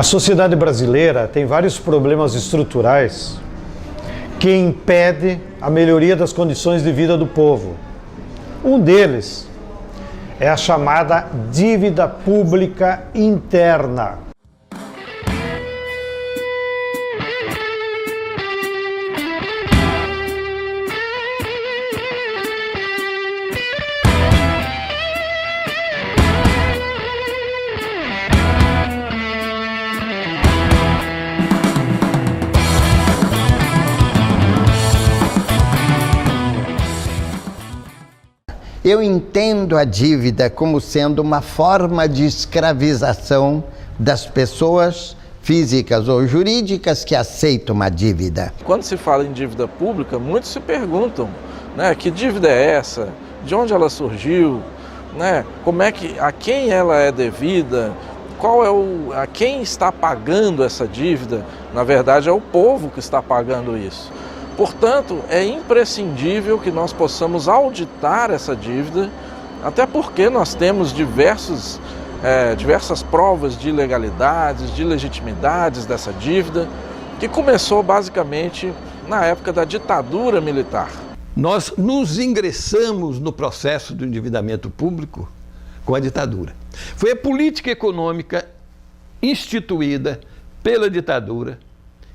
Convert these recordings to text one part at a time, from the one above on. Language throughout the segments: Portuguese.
A sociedade brasileira tem vários problemas estruturais que impedem a melhoria das condições de vida do povo. Um deles é a chamada dívida pública interna. Eu entendo a dívida como sendo uma forma de escravização das pessoas físicas ou jurídicas que aceitam uma dívida. Quando se fala em dívida pública, muitos se perguntam, né, que dívida é essa? De onde ela surgiu? Né? A quem ela é devida? A quem está pagando essa dívida? Na verdade, é o povo que está pagando isso. Portanto, é imprescindível que nós possamos auditar essa dívida, até porque nós temos diversas provas de ilegalidades, de legitimidades dessa dívida, que começou basicamente na época da ditadura militar. Nós nos ingressamos no processo do endividamento público com a ditadura. Foi a política econômica instituída pela ditadura,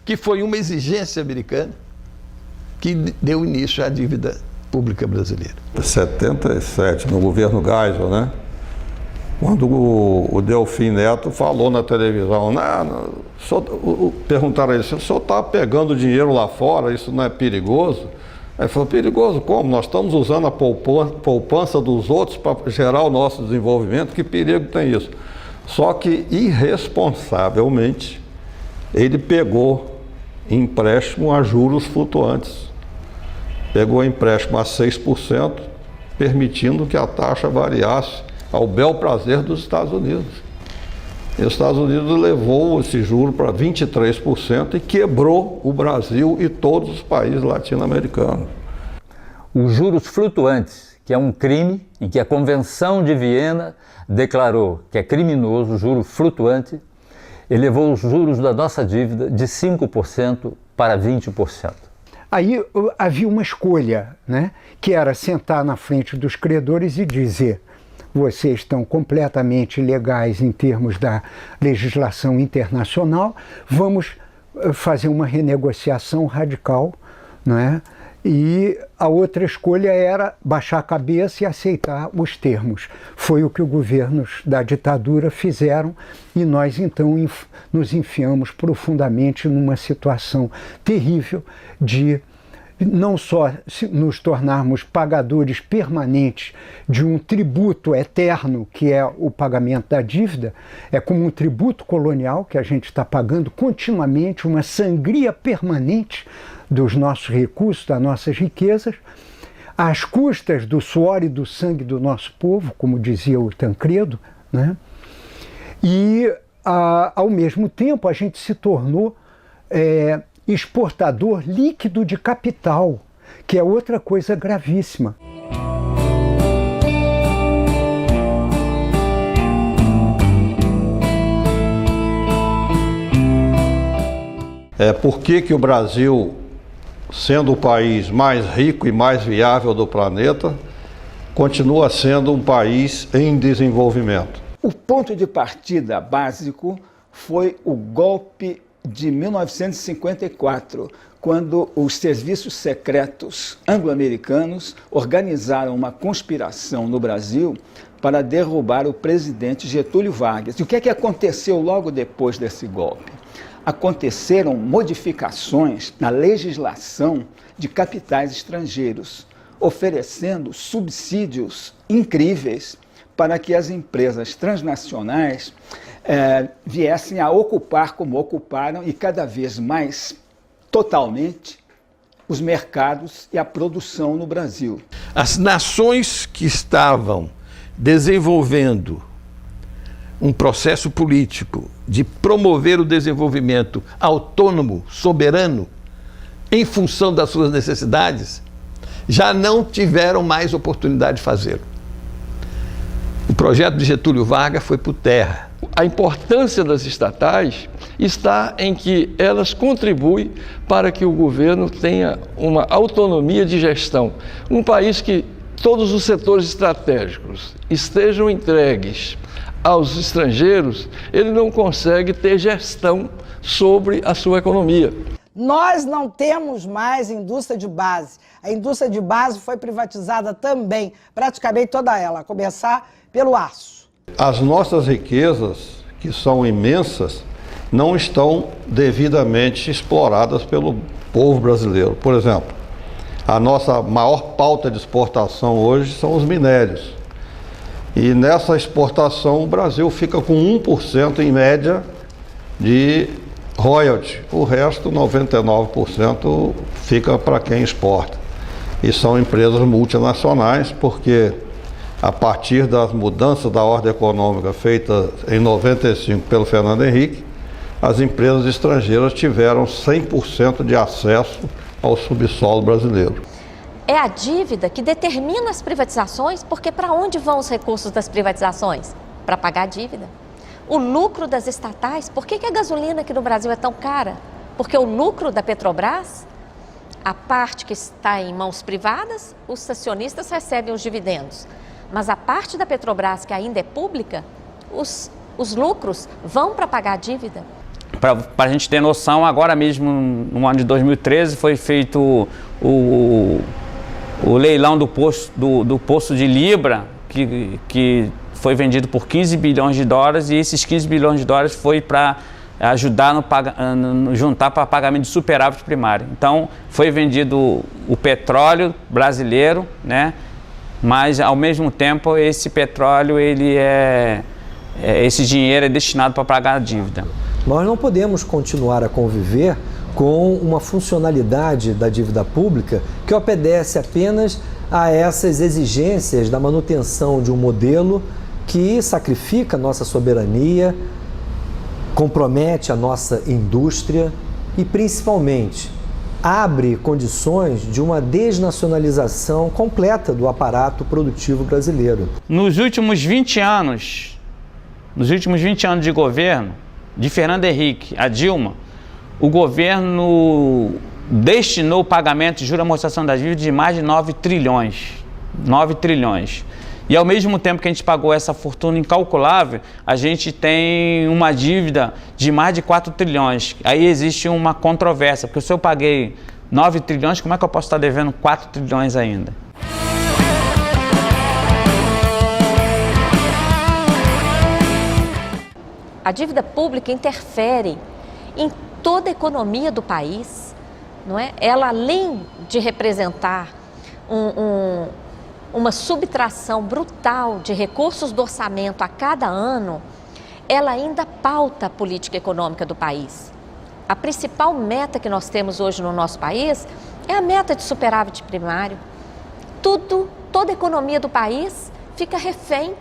que foi uma exigência americana, que deu início à dívida pública brasileira. Em 77, no governo Geisel, né? Quando o Delfim Neto falou na televisão, perguntaram a ele, o senhor está pegando dinheiro lá fora, isso não é perigoso? Aí ele falou, perigoso como? Nós estamos usando a poupança dos outros para gerar o nosso desenvolvimento, que perigo tem isso? Só que, irresponsavelmente, ele pegou empréstimo a juros flutuantes. Pegou empréstimo a 6%, permitindo que a taxa variasse ao bel prazer dos Estados Unidos. E os Estados Unidos levou esse juro para 23% e quebrou o Brasil e todos os países latino-americanos. Os juros flutuantes, que é um crime e que a Convenção de Viena declarou que é criminoso, o juro flutuante, elevou os juros da nossa dívida de 5% para 20%. Aí havia uma escolha, né, que era sentar na frente dos credores e dizer: vocês estão completamente ilegais em termos da legislação internacional, vamos fazer uma renegociação radical, né? E a outra escolha era baixar a cabeça e aceitar os termos. Foi o que os governos da ditadura fizeram e nós então nos enfiamos profundamente numa situação terrível de não só nos tornarmos pagadores permanentes de um tributo eterno, que é o pagamento da dívida, é como um tributo colonial que a gente está pagando continuamente, uma sangria permanente dos nossos recursos, das nossas riquezas, às custas do suor e do sangue do nosso povo, como dizia o Tancredo, né? E, ao mesmo tempo, a gente se tornou exportador líquido de capital, que é outra coisa gravíssima. Por que o Brasil, sendo o país mais rico e mais viável do planeta, continua sendo um país em desenvolvimento? O ponto de partida básico foi o golpe de 1954, quando os serviços secretos anglo-americanos organizaram uma conspiração no Brasil para derrubar o presidente Getúlio Vargas. E o que é que aconteceu logo depois desse golpe? Aconteceram modificações na legislação de capitais estrangeiros, oferecendo subsídios incríveis para que as empresas transnacionais viessem a ocupar como ocuparam e cada vez mais totalmente os mercados e a produção no Brasil. As nações que estavam desenvolvendo um processo político de promover o desenvolvimento autônomo, soberano, em função das suas necessidades, já não tiveram mais oportunidade de fazê-lo. O projeto de Getúlio Vargas foi por terra. A importância das estatais está em que elas contribuem para que o governo tenha uma autonomia de gestão. Um país que todos os setores estratégicos estejam entregues aos estrangeiros, ele não consegue ter gestão sobre a sua economia. Nós não temos mais indústria de base. A indústria de base foi privatizada também, praticamente toda ela, a começar pelo aço. As nossas riquezas, que são imensas, não estão devidamente exploradas pelo povo brasileiro. Por exemplo, a nossa maior pauta de exportação hoje são os minérios. E nessa exportação o Brasil fica com 1% em média de royalty. O resto, 99%, fica para quem exporta. E são empresas multinacionais, porque a partir das mudanças da ordem econômica feitas em 95 pelo Fernando Henrique, as empresas estrangeiras tiveram 100% de acesso ao subsolo brasileiro. É a dívida que determina as privatizações, porque para onde vão os recursos das privatizações? Para pagar a dívida. O lucro das estatais, por que a gasolina aqui no Brasil é tão cara? Porque o lucro da Petrobras, a parte que está em mãos privadas, os acionistas recebem os dividendos. Mas a parte da Petrobras que ainda é pública, os lucros vão para pagar a dívida. Para a gente ter noção, agora mesmo, no ano de 2013, foi feito o leilão do poço de Libra, que foi vendido por 15 bilhões de dólares, e esses 15 bilhões de dólares foi para ajudar juntar para pagamento de superávit primário. Então, foi vendido o petróleo brasileiro, né? Mas, ao mesmo tempo, esse petróleo, esse dinheiro é destinado para pagar a dívida. Nós não podemos continuar a conviver com uma funcionalidade da dívida pública que obedece apenas a essas exigências da manutenção de um modelo que sacrifica a nossa soberania, compromete a nossa indústria e, principalmente, abre condições de uma desnacionalização completa do aparato produtivo brasileiro. Nos últimos 20 anos de governo, de Fernando Henrique a Dilma, o governo destinou o pagamento de juros e amortização da dívida de mais de 9 trilhões. 9 trilhões. E ao mesmo tempo que a gente pagou essa fortuna incalculável, a gente tem uma dívida de mais de 4 trilhões. Aí existe uma controvérsia, porque se eu paguei 9 trilhões, como é que eu posso estar devendo 4 trilhões ainda? A dívida pública interfere em toda a economia do país, não é? Ela, além de representar uma subtração brutal de recursos do orçamento a cada ano, ela ainda pauta a política econômica do país. A principal meta que nós temos hoje no nosso país é a meta de superávit primário. Toda a economia do país fica refém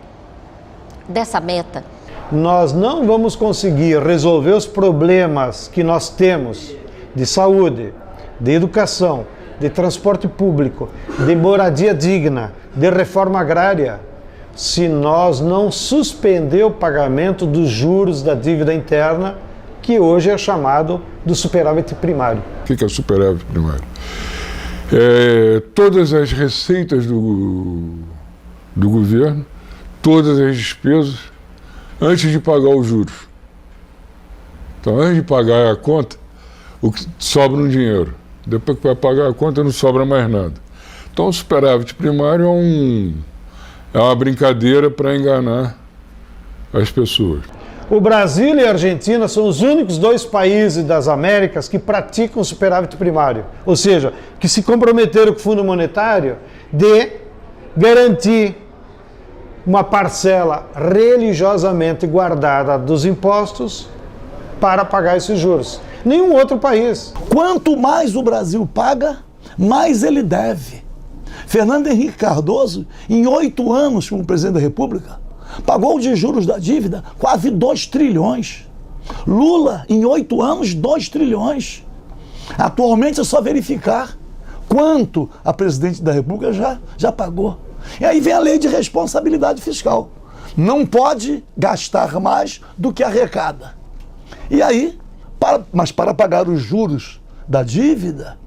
dessa meta. Nós não vamos conseguir resolver os problemas que nós temos de saúde, de educação, de transporte público, de moradia digna, de reforma agrária, se nós não suspender o pagamento dos juros da dívida interna, que hoje é chamado do superávit primário. O que é o superávit primário? Todas as receitas do governo, todas as despesas, antes de pagar os juros. Então, antes de pagar a conta, o que sobra um dinheiro. Depois que vai pagar a conta, não sobra mais nada. Então, o superávit primário é uma brincadeira para enganar as pessoas. O Brasil e a Argentina são os únicos dois países das Américas que praticam superávit primário. Ou seja, que se comprometeram com o Fundo Monetário de garantir uma parcela religiosamente guardada dos impostos para pagar esses juros. Nenhum outro país. Quanto mais o Brasil paga, mais ele deve. Fernando Henrique Cardoso, em 8 anos como presidente da República, pagou de juros da dívida quase 2 trilhões. Lula, em 8 anos, 2 trilhões. Atualmente é só verificar quanto a presidente da República já pagou. E aí vem a lei de responsabilidade fiscal. Não pode gastar mais do que arrecada. E aí Mas para pagar os juros da dívida,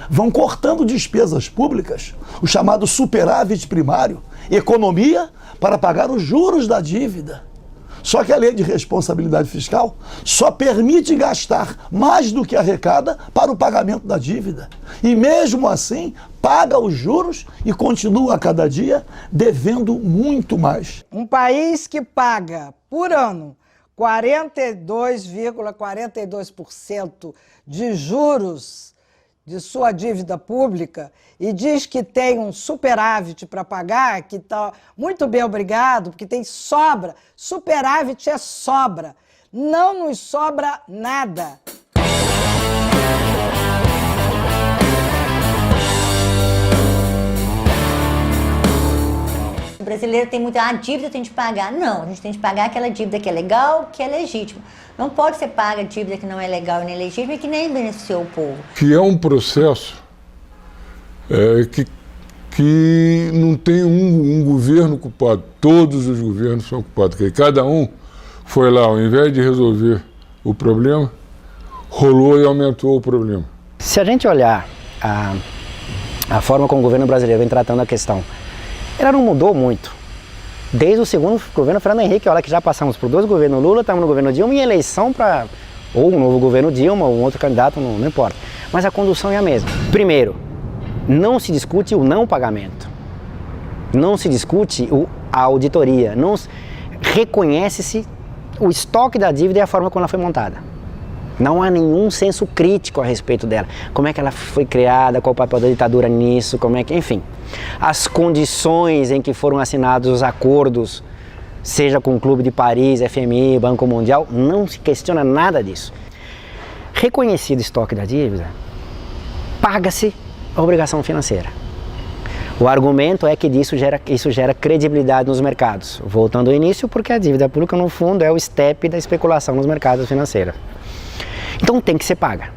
vão cortando despesas públicas, o chamado superávit primário, economia para pagar os juros da dívida. Só que a lei de responsabilidade fiscal só permite gastar mais do que arrecada para o pagamento da dívida. E mesmo assim, paga os juros e continua a cada dia devendo muito mais. Um país que paga por ano 42,42% de juros de sua dívida pública e diz que tem um superávit para pagar, que está muito bem, obrigado, porque tem sobra. Superávit é sobra. Não nos sobra nada. O brasileiro tem muita dívida, tem de pagar. Não, a gente tem de pagar aquela dívida que é legal, que é legítima. Não pode ser paga dívida que não é legal e nem legítima e que nem beneficiou o povo. Que é um processo que não tem um governo culpado. Todos os governos são culpados. Que cada um foi lá, ao invés de resolver o problema, rolou e aumentou o problema. Se a gente olhar a forma como o governo brasileiro vem tratando a questão, ela não mudou muito. Desde o segundo governo Fernando Henrique, olha que já passamos por 2 governos Lula, estamos no governo Dilma, e eleição para ou um novo governo Dilma, ou um outro candidato, não importa. Mas a condução é a mesma. Primeiro, não se discute o não pagamento. Não se discute a auditoria. Não reconhece-se o estoque da dívida e a forma como ela foi montada. Não há nenhum senso crítico a respeito dela. Como é que ela foi criada, qual o papel da ditadura nisso, como é que, enfim. As condições em que foram assinados os acordos, seja com o Clube de Paris, FMI, Banco Mundial, não se questiona nada disso. Reconhecido o estoque da dívida, paga-se a obrigação financeira. O argumento é que isso gera credibilidade nos mercados. Voltando ao início, porque a dívida pública, no fundo, é o step da especulação nos mercados financeiros. Então tem que ser paga.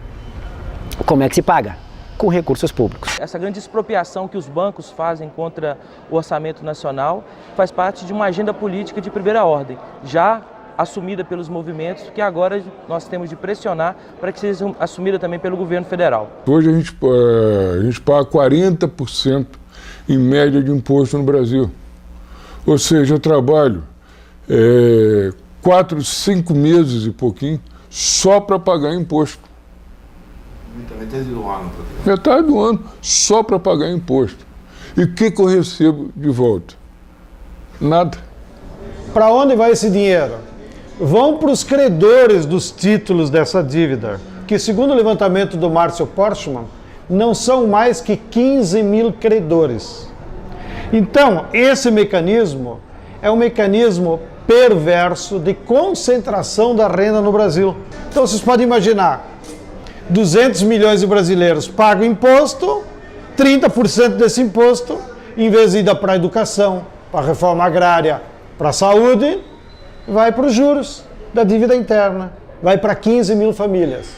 Como é que se paga? Com recursos públicos. Essa grande expropriação que os bancos fazem contra o orçamento nacional faz parte de uma agenda política de primeira ordem, já assumida pelos movimentos, que agora nós temos de pressionar para que seja assumida também pelo governo federal. Hoje a gente paga 40% em média de imposto no Brasil. Ou seja, eu trabalho 4, 5 meses e pouquinho só para pagar imposto. Metade do ano. Metade do ano só para pagar imposto. E o que eu recebo de volta? Nada. Para onde vai esse dinheiro? Vão para os credores dos títulos dessa dívida, que segundo o levantamento do Márcio Porchman, não são mais que 15 mil credores. Então, esse mecanismo é um mecanismo perverso de concentração da renda no Brasil. Então, vocês podem imaginar, 200 milhões de brasileiros pagam imposto, 30% desse imposto, em vez de ir para a educação, para a reforma agrária, para a saúde, vai para os juros da dívida interna. Vai para 15 mil famílias,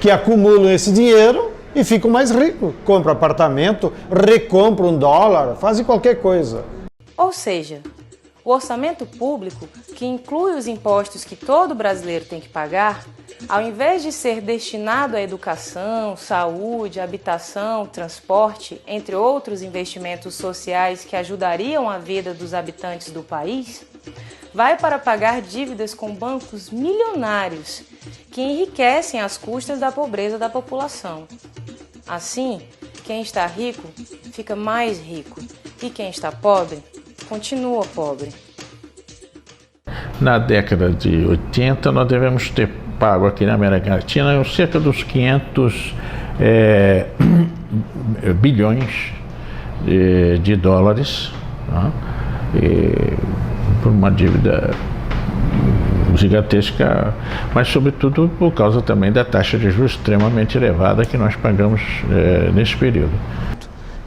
que acumulam esse dinheiro e ficam mais ricos. Compram apartamento, recompram dólar, fazem qualquer coisa. Ou seja, o orçamento público, que inclui os impostos que todo brasileiro tem que pagar, ao invés de ser destinado à educação, saúde, habitação, transporte, entre outros investimentos sociais que ajudariam a vida dos habitantes do país, vai para pagar dívidas com bancos milionários que enriquecem às custas da pobreza da população. Assim, quem está rico fica mais rico e quem está pobre continua pobre. Na década de 80, nós devemos ter pago aqui na América Latina cerca dos 500 bilhões de dólares, tá? Por uma dívida gigantesca, mas sobretudo por causa também da taxa de juros extremamente elevada que nós pagamos nesse período.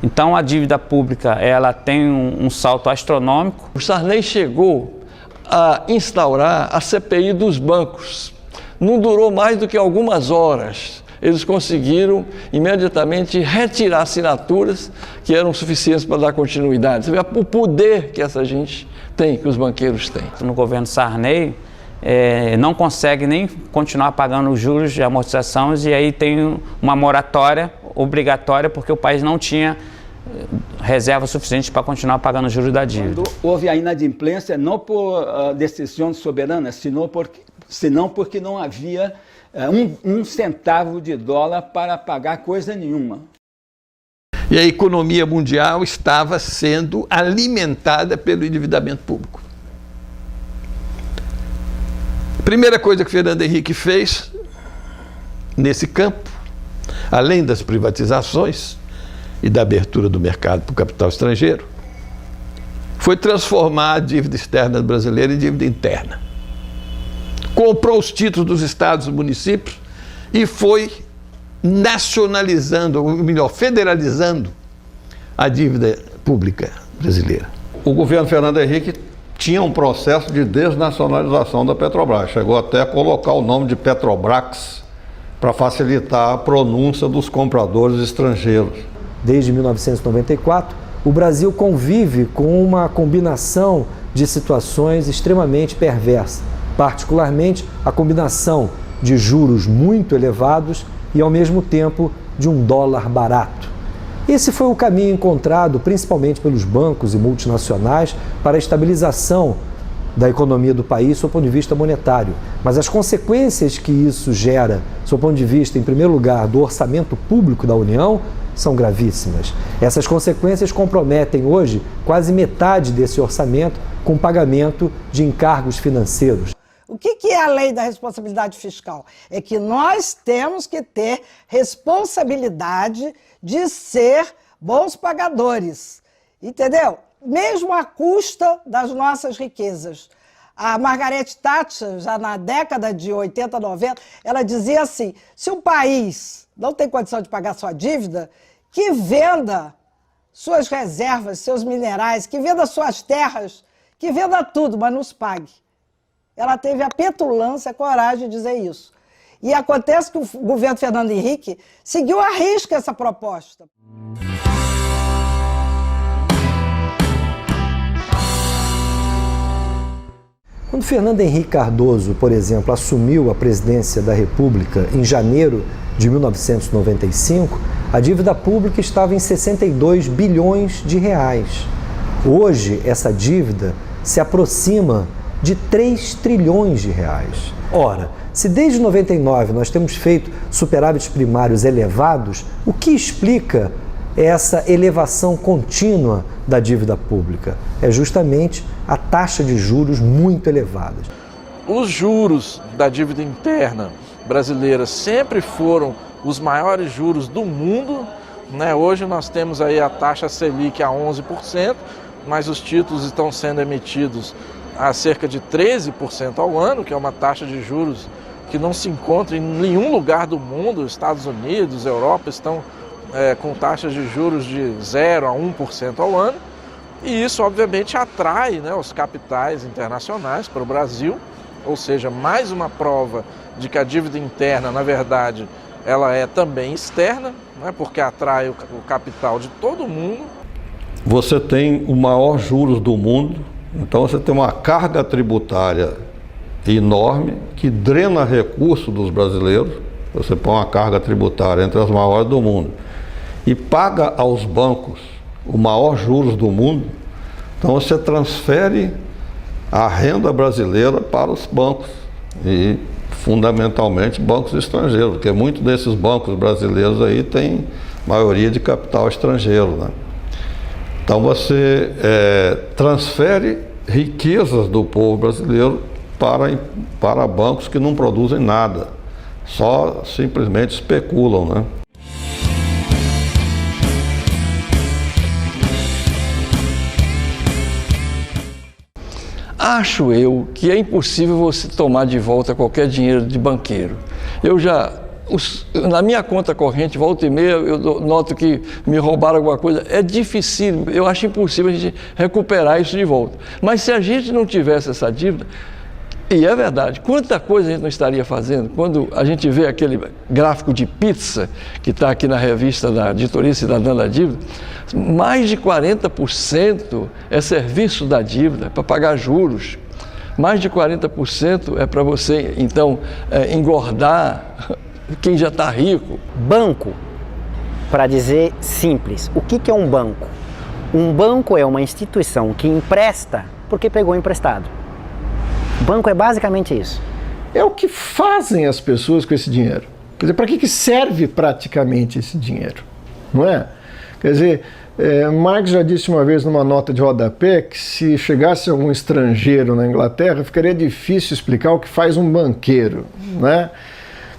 Então a dívida pública ela tem um salto astronômico. O Sarney chegou a instaurar a CPI dos bancos. Não durou mais do que algumas horas. Eles conseguiram imediatamente retirar assinaturas que eram suficientes para dar continuidade. Você vê o poder que essa gente tem, que os banqueiros têm. No governo Sarney, não consegue nem continuar pagando os juros de amortizações, e aí tem uma moratória obrigatória porque o país não tinha reserva suficiente para continuar pagando os juros da dívida. Quando houve a inadimplência, não por decisão soberana, senão porque não havia um centavo de dólar para pagar coisa nenhuma. E a economia mundial estava sendo alimentada pelo endividamento público. A primeira coisa que Fernando Henrique fez nesse campo, além das privatizações e da abertura do mercado para o capital estrangeiro, foi transformar a dívida externa brasileira em dívida interna. Comprou os títulos dos estados e municípios e foi nacionalizando, ou melhor, federalizando a dívida pública brasileira. O governo Fernando Henrique tinha um processo de desnacionalização da Petrobras. Chegou até a colocar o nome de Petrobrax para facilitar a pronúncia dos compradores estrangeiros. Desde 1994, o Brasil convive com uma combinação de situações extremamente perversas, particularmente a combinação de juros muito elevados e, ao mesmo tempo, de um dólar barato. Esse foi o caminho encontrado principalmente pelos bancos e multinacionais para a estabilização da economia do país sob o ponto de vista monetário. Mas as consequências que isso gera, sob o ponto de vista, em primeiro lugar, do orçamento público da União, são gravíssimas. Essas consequências comprometem hoje quase metade desse orçamento com pagamento de encargos financeiros. O que é a lei da responsabilidade fiscal? É que nós temos que ter responsabilidade de ser bons pagadores, entendeu? Mesmo à custa das nossas riquezas. A Margaret Thatcher, já na década de 80, 90, ela dizia assim, se um país não tem condição de pagar sua dívida, que venda suas reservas, seus minerais, que venda suas terras, que venda tudo, mas nos pague. Ela teve a petulância, a coragem de dizer isso. E acontece que o governo Fernando Henrique seguiu à risca essa proposta. Quando Fernando Henrique Cardoso, por exemplo, assumiu a presidência da República em janeiro de 1995, a dívida pública estava em 62 bilhões de reais. Hoje, essa dívida se aproxima de 3 trilhões de reais. Ora, se desde 99 nós temos feito superávites primários elevados, o que explica essa elevação contínua da dívida pública? É justamente a taxa de juros muito elevada. Os juros da dívida interna brasileira sempre foram os maiores juros do mundo, né? Hoje nós temos aí a taxa Selic a 11%, mas os títulos estão sendo emitidos a cerca de 13% ao ano, que é uma taxa de juros que não se encontra em nenhum lugar do mundo. Estados Unidos, Europa estão com taxas de juros de 0 a 1% ao ano, e isso obviamente atrai, né, os capitais internacionais para o Brasil, ou seja, mais uma prova de que a dívida interna, na verdade, ela é também externa, né, porque atrai o capital de todo mundo. Você tem o maior juros do mundo, então você tem uma carga tributária enorme que drena recursos dos brasileiros. Você põe uma carga tributária entre as maiores do mundo e paga aos bancos o maior juros do mundo, então você transfere a renda brasileira para os bancos e fundamentalmente bancos estrangeiros, porque muitos desses bancos brasileiros aí têm maioria de capital estrangeiro, né? Então você transfere riquezas do povo brasileiro para bancos que não produzem nada, só simplesmente especulam, né? Acho eu que é impossível você tomar de volta qualquer dinheiro de banqueiro. Na minha conta corrente, volta e meia, eu noto que me roubaram alguma coisa. É difícil, eu acho impossível a gente recuperar isso de volta. Mas se a gente não tivesse essa dívida, e é verdade, quanta coisa a gente não estaria fazendo? Quando a gente vê aquele gráfico de pizza que está aqui na revista da Editoria Cidadã da Dívida, mais de 40% é serviço da dívida, para pagar juros. Mais de 40% é para você, então, engordar quem já está rico. Banco, para dizer simples, o que é um banco? Um banco é uma instituição que empresta porque pegou emprestado. Banco é basicamente isso. É o que fazem as pessoas com esse dinheiro. Quer dizer, para que serve praticamente esse dinheiro? Não é? Quer dizer, Marx já disse uma vez numa nota de rodapé que se chegasse algum estrangeiro na Inglaterra, ficaria difícil explicar o que faz um banqueiro, né?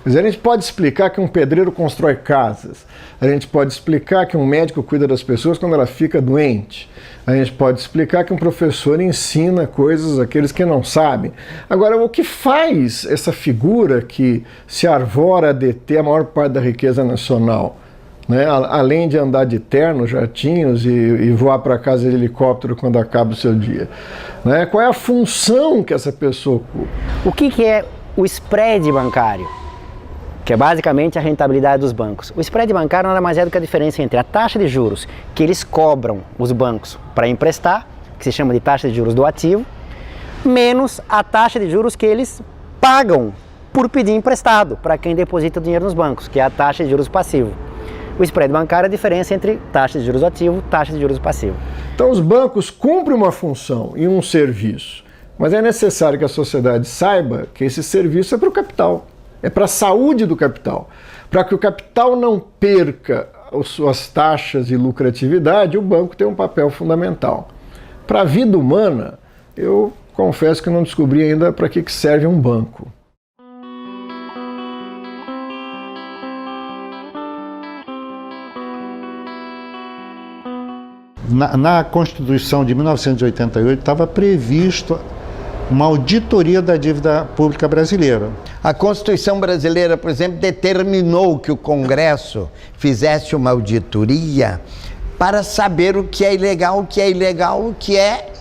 Quer dizer, a gente pode explicar que um pedreiro constrói casas, a gente pode explicar que um médico cuida das pessoas quando ela fica doente, a gente pode explicar que um professor ensina coisas àqueles que não sabem. Agora, o que faz essa figura que se arvora a deter a maior parte da riqueza nacional, né? Além de andar de terno, jatinhos e voar para casa de helicóptero quando acaba o seu dia, né? Qual é a função que essa pessoa ocupa? O que é o spread bancário? Que é basicamente a rentabilidade dos bancos. O spread bancário nada mais é do que a diferença entre a taxa de juros que eles cobram os bancos para emprestar, que se chama de taxa de juros do ativo, menos a taxa de juros que eles pagam por pedir emprestado para quem deposita o dinheiro nos bancos, que é a taxa de juros passivo. O spread bancário é a diferença entre taxa de juros do ativo e taxa de juros passivo. Então os bancos cumprem uma função e um serviço, mas é necessário que a sociedade saiba que esse serviço é para o capital. É para a saúde do capital. Para que o capital não perca as suas taxas e lucratividade, o banco tem um papel fundamental. Para a vida humana, eu confesso que não descobri ainda para que serve um banco. Na Constituição de 1988 estava previsto uma auditoria da dívida pública brasileira. A Constituição brasileira, por exemplo, determinou que o Congresso fizesse uma auditoria para saber o que é ilegal, o que é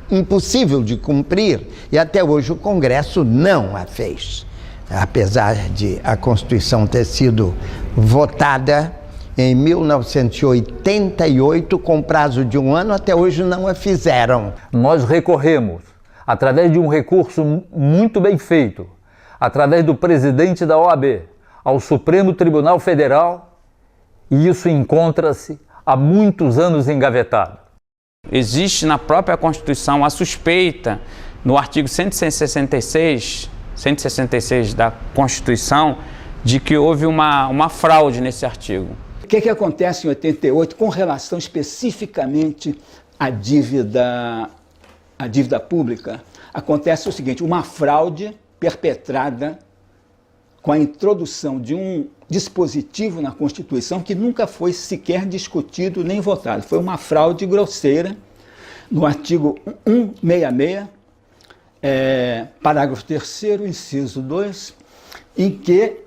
impossível de cumprir. E até hoje o Congresso não a fez. Apesar de a Constituição ter sido votada em 1988, com prazo de 1 ano, até hoje não a fizeram. Nós recorremos, através de um recurso muito bem feito, através do presidente da OAB, ao Supremo Tribunal Federal, e isso encontra-se há muitos anos engavetado. Existe na própria Constituição a suspeita, no artigo 166 da Constituição, de que houve uma fraude nesse artigo. O que acontece em 88 com relação especificamente à dívida pública? Acontece o seguinte, uma fraude perpetrada com a introdução de um dispositivo na Constituição que nunca foi sequer discutido nem votado. Foi uma fraude grosseira no artigo 166, parágrafo 3º, inciso 2, em que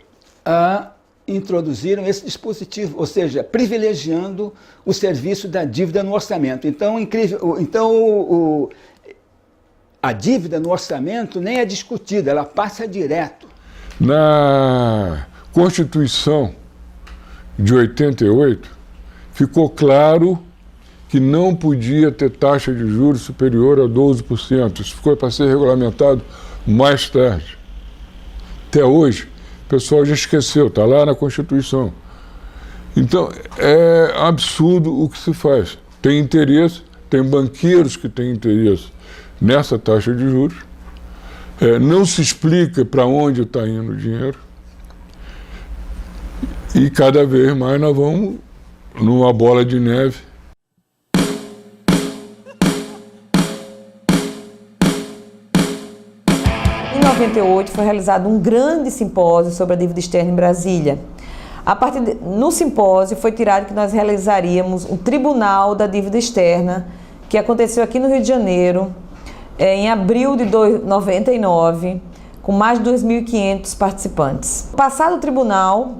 introduziram esse dispositivo, ou seja, privilegiando o serviço da dívida no orçamento. Então, a dívida no orçamento nem é discutida, ela passa direto. Na Constituição de 88, ficou claro que não podia ter taxa de juros superior a 12%. Isso ficou para ser regulamentado mais tarde. Até hoje, o pessoal já esqueceu, está lá na Constituição. Então, é absurdo o que se faz. Tem interesse, tem banqueiros que têm interesse nessa taxa de juros, não se explica para onde está indo o dinheiro, e cada vez mais nós vamos numa bola de neve. Em 98 foi realizado um grande simpósio sobre a dívida externa em Brasília. No simpósio foi tirado que nós realizaríamos um tribunal da dívida externa, que aconteceu aqui no Rio de Janeiro, em abril de 99, com mais de 2.500 participantes. Passado o tribunal,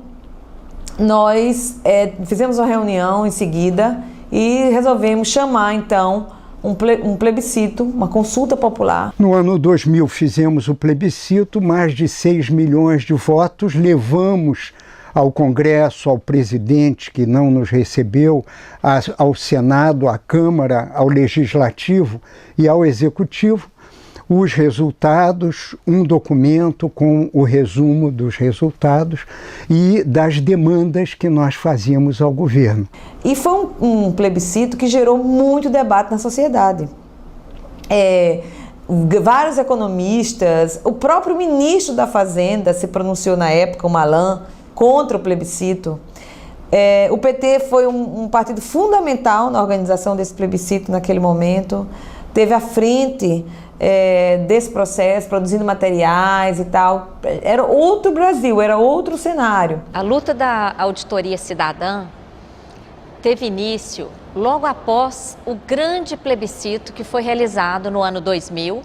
nós fizemos uma reunião em seguida e resolvemos chamar, então, um plebiscito, uma consulta popular. No ano 2000 fizemos o plebiscito, mais de 6 milhões de votos, levamos ao Congresso, ao presidente que não nos recebeu, ao Senado, à Câmara, ao Legislativo e ao Executivo os resultados, um documento com o resumo dos resultados e das demandas que nós fazíamos ao governo. E foi um plebiscito que gerou muito debate na sociedade. Vários economistas, o próprio ministro da Fazenda se pronunciou na época, o Malan, contra o plebiscito. O PT foi um partido fundamental na organização desse plebiscito naquele momento, teve à frente desse processo, produzindo materiais e tal. Era outro Brasil, era outro cenário. A luta da auditoria cidadã teve início logo após o grande plebiscito que foi realizado no ano 2000,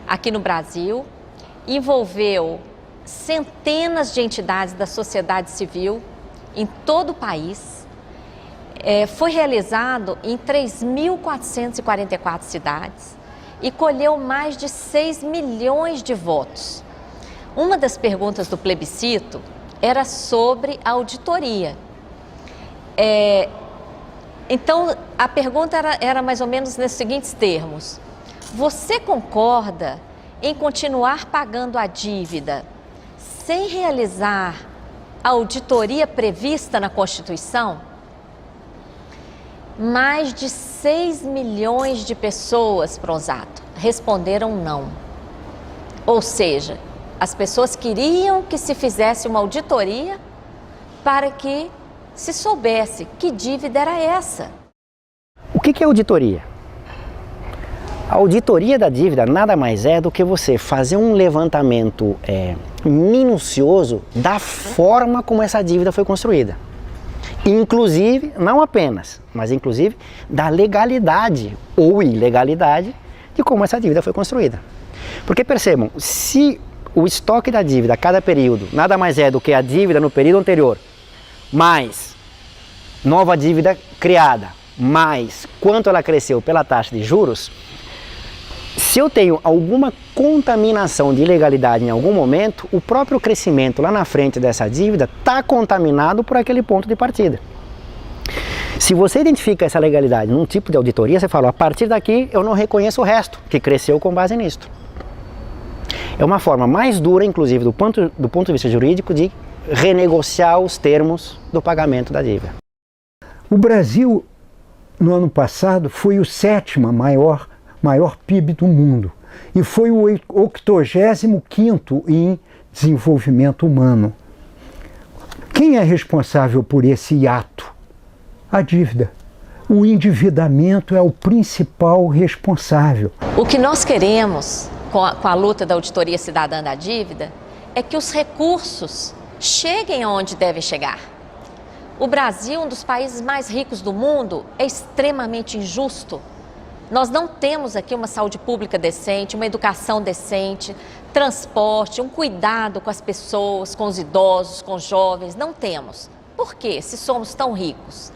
aqui no Brasil, envolveu centenas de entidades da sociedade civil em todo o país. Foi realizado em 3.444 cidades e colheu mais de 6 milhões de votos. Uma das perguntas do plebiscito era sobre a auditoria. Então, a pergunta era mais ou menos nesses seguintes termos: você concorda em continuar pagando a dívida sem realizar a auditoria prevista na Constituição? Mais de 6 milhões de pessoas, Pronzato, responderam não. Ou seja, as pessoas queriam que se fizesse uma auditoria para que se soubesse que dívida era essa. O que é auditoria? A auditoria da dívida nada mais é do que você fazer um levantamento minucioso da forma como essa dívida foi construída. Inclusive, não apenas, mas inclusive da legalidade ou ilegalidade de como essa dívida foi construída. Porque percebam, se o estoque da dívida a cada período nada mais é do que a dívida no período anterior, mais nova dívida criada, mais quanto ela cresceu pela taxa de juros, se eu tenho alguma contaminação de ilegalidade em algum momento, o próprio crescimento lá na frente dessa dívida está contaminado por aquele ponto de partida. Se você identifica essa legalidade num tipo de auditoria, você fala, a partir daqui eu não reconheço o resto, que cresceu com base nisto. É uma forma mais dura, inclusive, do ponto de vista jurídico, de renegociar os termos do pagamento da dívida. O Brasil, no ano passado, foi o 7º maior PIB do mundo e foi o 85º em desenvolvimento humano. Quem é responsável por esse hiato? A dívida. O endividamento é o principal responsável. O que nós queremos com a luta da auditoria cidadã da dívida é que os recursos cheguem aonde devem chegar. O Brasil, um dos países mais ricos do mundo, é extremamente injusto. Nós não temos aqui uma saúde pública decente, uma educação decente, transporte, um cuidado com as pessoas, com os idosos, com os jovens. Não temos. Por quê? Se somos tão ricos.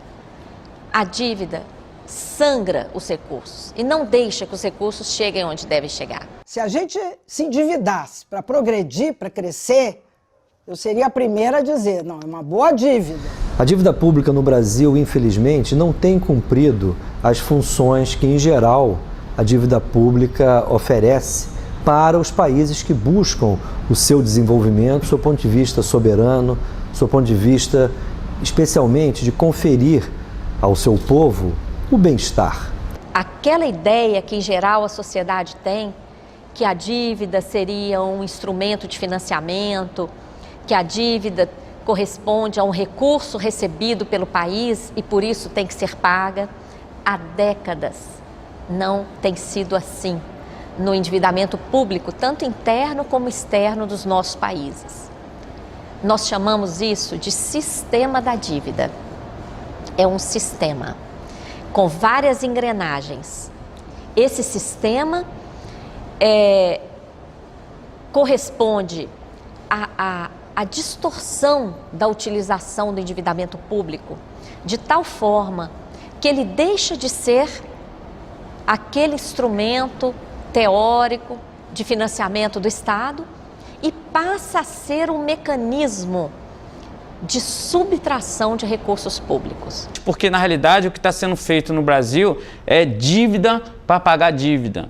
A dívida sangra os recursos e não deixa que os recursos cheguem onde devem chegar. Se a gente se endividasse para progredir, para crescer, eu seria a primeira a dizer, não, é uma boa dívida. A dívida pública no Brasil, infelizmente, não tem cumprido as funções que, em geral, a dívida pública oferece para os países que buscam o seu desenvolvimento, do seu ponto de vista soberano, do seu ponto de vista, especialmente, de conferir ao seu povo o bem-estar. Aquela ideia que, em geral, a sociedade tem, que a dívida seria um instrumento de financiamento, que a dívida corresponde a um recurso recebido pelo país e por isso tem que ser paga, há décadas não tem sido assim no endividamento público, tanto interno como externo dos nossos países. Nós chamamos isso de sistema da dívida. É um sistema com várias engrenagens. Esse sistema corresponde a distorção da utilização do endividamento público, de tal forma que ele deixa de ser aquele instrumento teórico de financiamento do Estado e passa a ser um mecanismo de subtração de recursos públicos. Porque, na realidade, o que está sendo feito no Brasil é dívida para pagar dívida.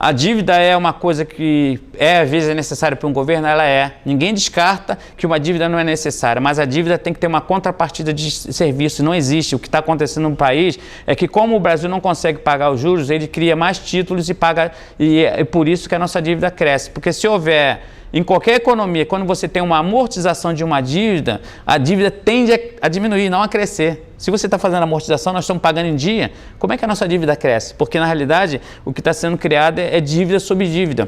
A dívida é uma coisa que às vezes é necessária para um governo, ela é. Ninguém descarta que uma dívida não é necessária, mas a dívida tem que ter uma contrapartida de serviço. Não existe. O que está acontecendo no país é que, como o Brasil não consegue pagar os juros, ele cria mais títulos e paga, e é por isso que a nossa dívida cresce. Porque se houver, em qualquer economia, quando você tem uma amortização de uma dívida, a dívida tende a diminuir, não a crescer. Se você está fazendo amortização, nós estamos pagando em dia, como é que a nossa dívida cresce? Porque, na realidade, o que está sendo criado é dívida sobre dívida.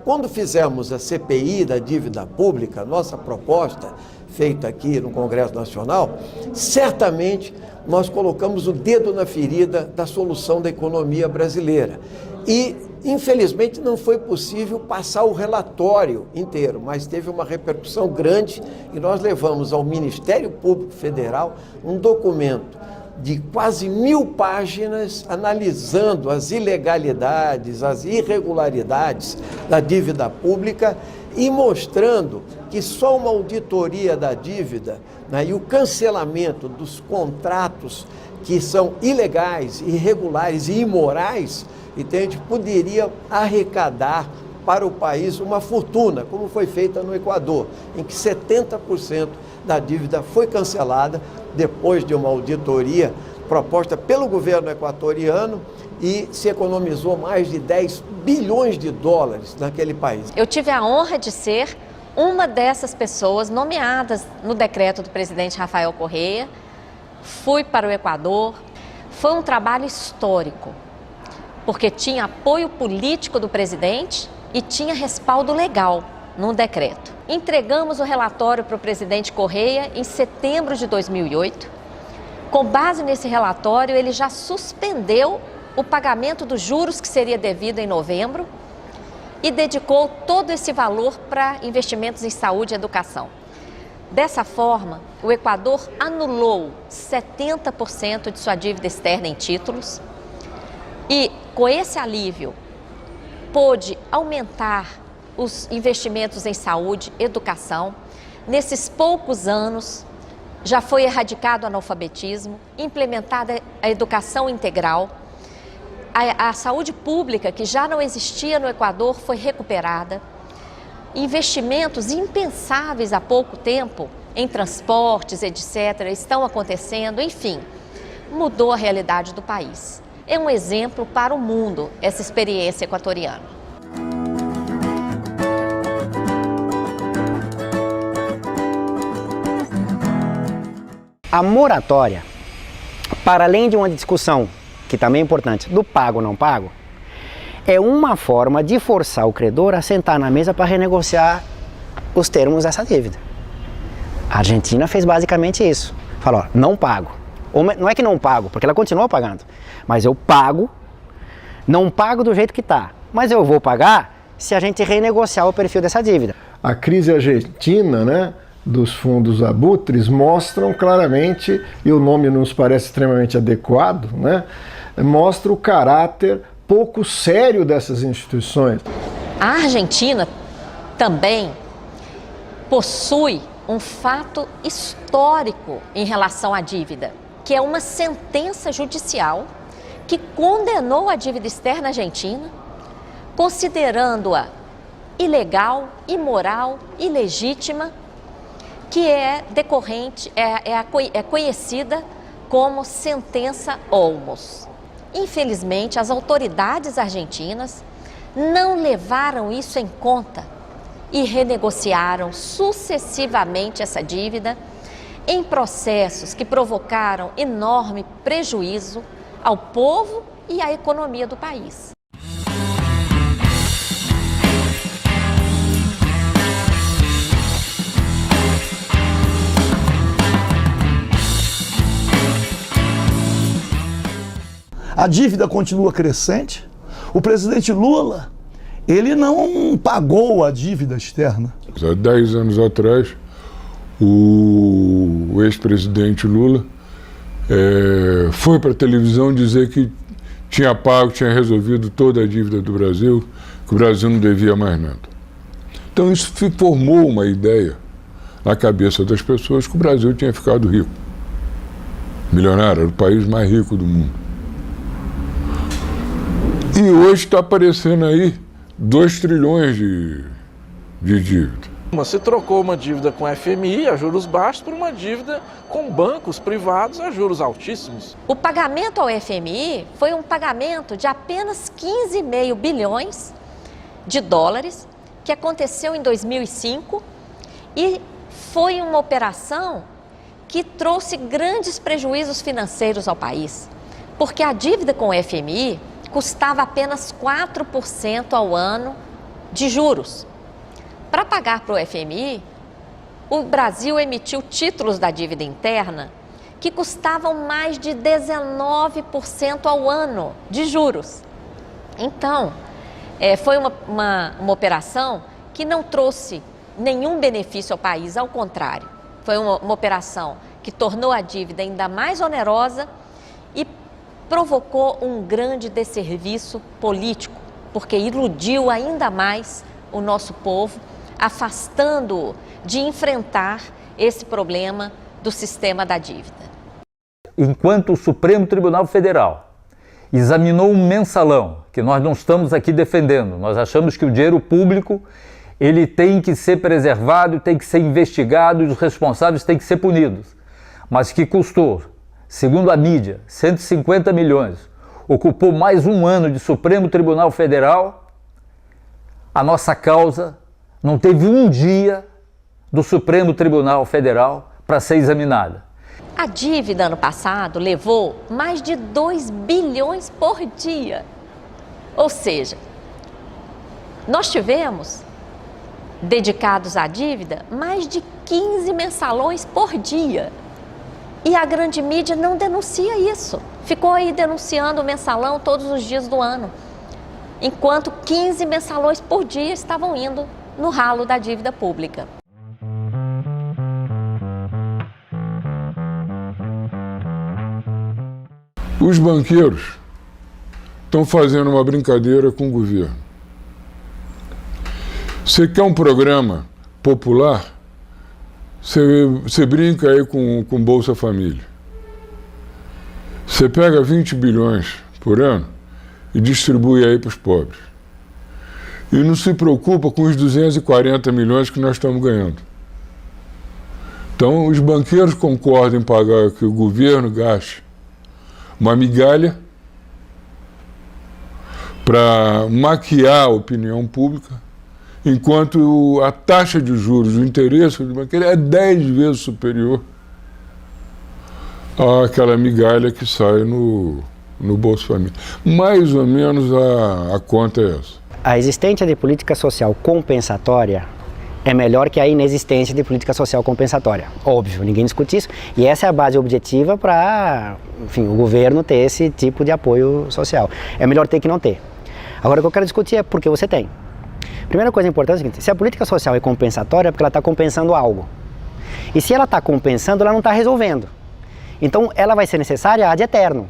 Quando fizemos a CPI da dívida pública, nossa proposta, feita aqui no Congresso Nacional, certamente nós colocamos o dedo na ferida da solução da economia brasileira. E, infelizmente, não foi possível passar o relatório inteiro, mas teve uma repercussão grande e nós levamos ao Ministério Público Federal um documento de quase 1000 páginas analisando as ilegalidades, as irregularidades da dívida pública e mostrando que só uma auditoria da dívida, né, e o cancelamento dos contratos que são ilegais, irregulares e imorais, entende, poderia arrecadar para o país uma fortuna, como foi feita no Equador, em que 70% da dívida foi cancelada depois de uma auditoria proposta pelo governo equatoriano e se economizou mais de 10 bilhões de dólares naquele país. Eu tive a honra de ser uma dessas pessoas nomeadas no decreto do presidente Rafael Correa. Fui para o Equador. Foi um trabalho histórico, porque tinha apoio político do presidente e tinha respaldo legal num decreto. Entregamos o relatório para o presidente Correa em setembro de 2008. Com base nesse relatório, ele já suspendeu o pagamento dos juros que seria devido em novembro e dedicou todo esse valor para investimentos em saúde e educação. Dessa forma, o Equador anulou 70% de sua dívida externa em títulos e, com esse alívio, pôde aumentar os investimentos em saúde e educação. Nesses poucos anos, já foi erradicado o analfabetismo, implementada a educação integral. A saúde pública, que já não existia no Equador, foi recuperada. Investimentos impensáveis há pouco tempo em transportes, etc., estão acontecendo. Enfim, mudou a realidade do país. É um exemplo para o mundo essa experiência equatoriana. A moratória, para além de uma discussão, que também é importante, do pago ou não pago, é uma forma de forçar o credor a sentar na mesa para renegociar os termos dessa dívida. A Argentina fez basicamente isso. Falou, ó, não pago. Ou não é que não pago, porque ela continua pagando, mas eu pago, não pago do jeito que está, mas eu vou pagar se a gente renegociar o perfil dessa dívida. A crise argentina, né, dos fundos abutres mostram claramente, e o nome nos parece extremamente adequado, né, mostra o caráter pouco sério dessas instituições. A Argentina também possui um fato histórico em relação à dívida, que é uma sentença judicial que condenou a dívida externa argentina, considerando-a ilegal, imoral, ilegítima, que é decorrente, é conhecida como sentença Olmos. Infelizmente, as autoridades argentinas não levaram isso em conta e renegociaram sucessivamente essa dívida em processos que provocaram enorme prejuízo ao povo e à economia do país. A dívida continua crescente. O presidente Lula, ele não pagou a dívida externa. Há 10 anos atrás, o ex-presidente Lula foi para a televisão dizer que tinha pago, tinha resolvido toda a dívida do Brasil, que o Brasil não devia mais nada. Então isso formou uma ideia na cabeça das pessoas que o Brasil tinha ficado rico. Milionária, era o país mais rico do mundo. E hoje está aparecendo aí 2 trilhões de dívida. Se trocou uma dívida com FMI a juros baixos por uma dívida com bancos privados a juros altíssimos. O pagamento ao FMI foi um pagamento de apenas 15,5 bilhões de dólares, que aconteceu em 2005, e foi uma operação que trouxe grandes prejuízos financeiros ao país, porque a dívida com o FMI custava apenas 4% ao ano de juros. Para pagar para o FMI, o Brasil emitiu títulos da dívida interna que custavam mais de 19% ao ano de juros. Então, foi uma operação que não trouxe nenhum benefício ao país, ao contrário. Foi uma operação que tornou a dívida ainda mais onerosa e provocou um grande desserviço político, porque iludiu ainda mais o nosso povo, afastando-o de enfrentar esse problema do sistema da dívida. Enquanto o Supremo Tribunal Federal examinou um mensalão, que nós não estamos aqui defendendo, nós achamos que o dinheiro público ele tem que ser preservado, tem que ser investigado e os responsáveis têm que ser punidos, mas que custou, segundo a mídia, 150 milhões, ocupou mais um ano de Supremo Tribunal Federal, a nossa causa não teve um dia do Supremo Tribunal Federal para ser examinada. A dívida ano passado levou mais de 2 bilhões por dia. Ou seja, nós tivemos, dedicados à dívida, mais de 15 mensalões por dia. E a grande mídia não denuncia isso. Ficou aí denunciando o mensalão todos os dias do ano, enquanto 15 mensalões por dia estavam indo no ralo da dívida pública. Os banqueiros estão fazendo uma brincadeira com o governo. Você quer um programa popular, você brinca aí com Bolsa Família. Você pega 20 bilhões por ano e distribui aí para os pobres. E não se preocupa com os 240 milhões que nós estamos ganhando. Então, os banqueiros concordam em pagar que o governo gaste uma migalha para maquiar a opinião pública, enquanto a taxa de juros, o interesse do banqueiro é 10 vezes superior àquela migalha que sai no Bolsa Família. Mais ou menos a conta é essa. A existência de política social compensatória é melhor que a inexistência de política social compensatória. Óbvio, ninguém discute isso. E essa é a base objetiva para, enfim, o governo ter esse tipo de apoio social. É melhor ter que não ter. Agora, o que eu quero discutir é por que você tem. Primeira coisa importante é o seguinte: se a política social é compensatória, é porque ela está compensando algo. E se ela está compensando, ela não está resolvendo. Então, ela vai ser necessária ad eterno.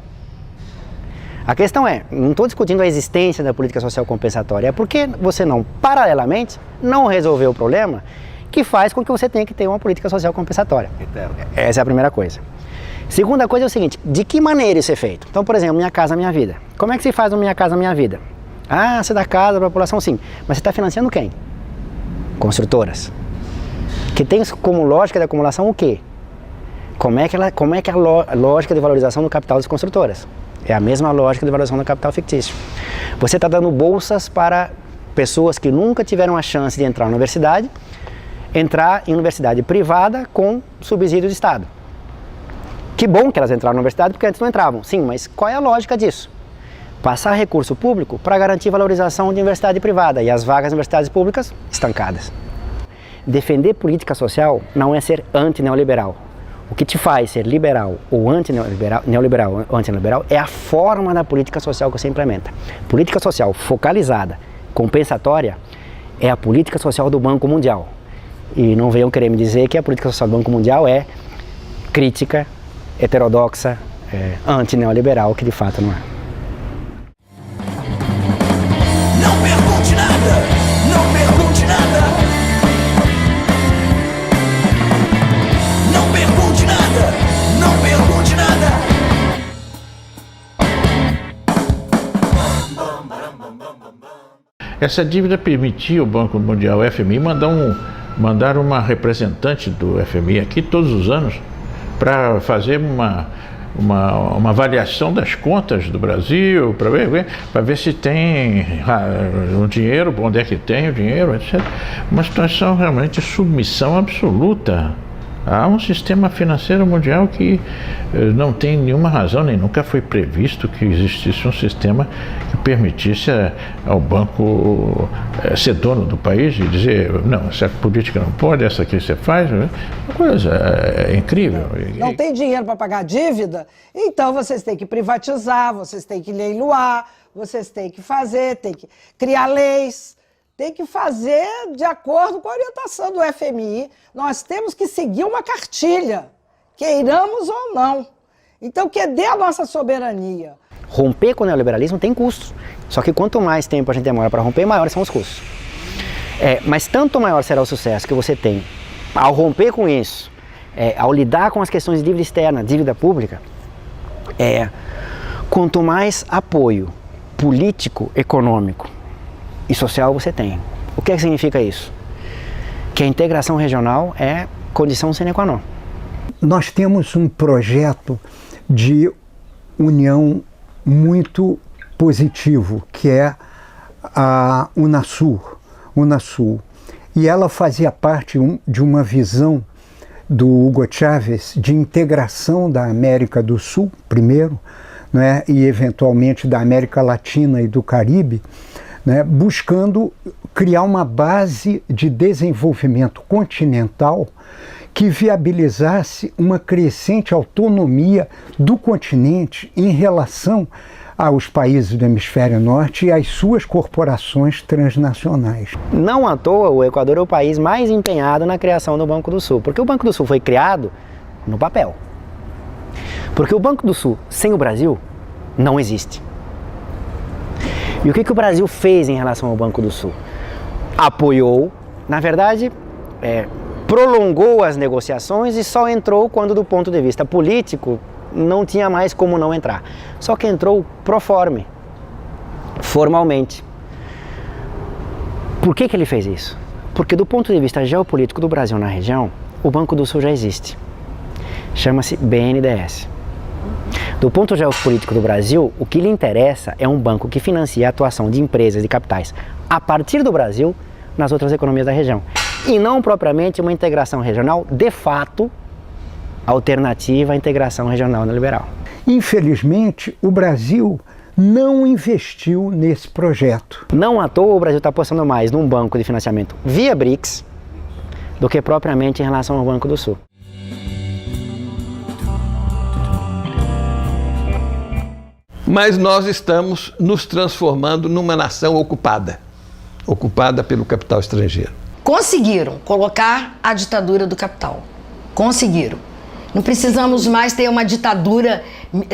A questão é, não estou discutindo a existência da política social compensatória, é porque você não, paralelamente, não resolveu o problema que faz com que você tenha que ter uma política social compensatória. Essa é a primeira coisa. Segunda coisa é o seguinte: de que maneira isso é feito? Então, por exemplo, Minha Casa Minha Vida. Como é que se faz no Minha Casa Minha Vida? Ah, você dá casa para a população, sim. Mas você está financiando quem? Construtoras. Que tem como lógica de acumulação o quê? Como é que é a lógica de valorização do capital das construtoras? É a mesma lógica de valorização do capital fictício. Você está dando bolsas para pessoas que nunca tiveram a chance de entrar na universidade, entrar em universidade privada com subsídio de Estado. Que bom que elas entraram na universidade, porque antes não entravam. Sim, mas qual é a lógica disso? Passar recurso público para garantir valorização de universidade privada e as vagas de universidades públicas estancadas. Defender política social não é ser anti-neoliberal. O que te faz ser liberal ou neoliberal ou anti-neoliberal é a forma da política social que você implementa. Política social focalizada, compensatória, é a política social do Banco Mundial. E não venham querer me dizer que a política social do Banco Mundial é crítica, heterodoxa, anti-neoliberal, que de fato não é. Não pergunte nada, não pergunte nada. Não pergunte nada, não pergunte nada. Essa dívida permitia o Banco Mundial, o FMI, mandar uma representante do FMI aqui todos os anos para fazer uma avaliação das contas do Brasil, para ver se tem o dinheiro, onde é que tem o dinheiro, etc. Uma situação realmente de submissão absoluta a um sistema financeiro mundial que não tem nenhuma razão, nem nunca foi previsto que existisse um sistema que permitisse ao banco ser dono do país e dizer, não, essa política não pode, essa aqui você faz. Uma coisa incrível. Não tem dinheiro para pagar a dívida? Então vocês têm que privatizar, vocês têm que leiloar, vocês têm que fazer, têm que criar leis. Tem que fazer de acordo com a orientação do FMI. Nós temos que seguir uma cartilha, queiramos ou não. Então, cadê a nossa soberania? Romper com o neoliberalismo tem custos. Só que quanto mais tempo a gente demora para romper, maiores são os custos. Mas tanto maior será o sucesso que você tem ao romper com isso, ao lidar com as questões de dívida externa, dívida pública, quanto mais apoio político, econômico e social você tem. O que significa isso? Que a integração regional é condição sine qua non. Nós temos um projeto de união muito positivo, que é a Unasul. E ela fazia parte de uma visão do Hugo Chávez de integração da América do Sul, primeiro, né, e eventualmente da América Latina e do Caribe, né, buscando criar uma base de desenvolvimento continental que viabilizasse uma crescente autonomia do continente em relação aos países do hemisfério norte e às suas corporações transnacionais. Não à toa, o Equador é o país mais empenhado na criação do Banco do Sul, porque o Banco do Sul foi criado no papel. Porque o Banco do Sul, sem o Brasil, não existe. E o que o Brasil fez em relação ao Banco do Sul? Apoiou, na verdade, prolongou as negociações e só entrou quando, do ponto de vista político, não tinha mais como não entrar. Só que entrou pro forma, formalmente. Por que ele fez isso? Porque do ponto de vista geopolítico do Brasil na região, o Banco do Sul já existe. Chama-se BNDES. Do ponto geopolítico do Brasil, o que lhe interessa é um banco que financia a atuação de empresas e capitais a partir do Brasil nas outras economias da região. E não propriamente uma integração regional, de fato, alternativa à integração regional neoliberal. Infelizmente, o Brasil não investiu nesse projeto. Não à toa o Brasil está apostando mais num banco de financiamento via BRICS do que propriamente em relação ao Banco do Sul. Mas nós estamos nos transformando numa nação ocupada pelo capital estrangeiro. Conseguiram colocar a ditadura do capital. Conseguiram. Não precisamos mais ter uma ditadura